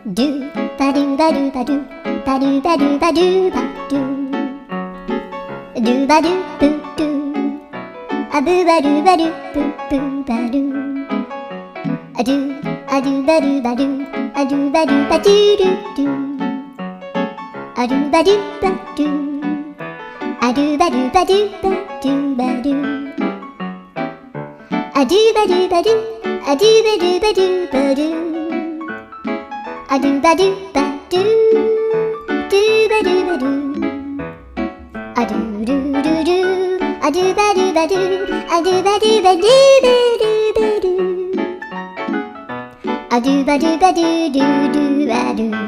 ドゥバドゥバドゥバドゥバドゥバドゥバドゥバドゥドゥバドゥブドゥアブバドゥバドゥブブバドゥアドゥアドゥバドゥバドゥアドゥバドゥバドゥドゥドゥアドゥバドゥバドゥアドゥバドゥバドゥバドゥバドゥアドゥバドゥバドゥアドゥバドゥバドゥバドゥアドゥバドゥバドゥドゥバドゥバドゥアドゥルルルアドゥバドゥバドゥアドゥバドゥバドゥバドゥバドゥアドゥバドゥバドゥドゥドゥバドゥ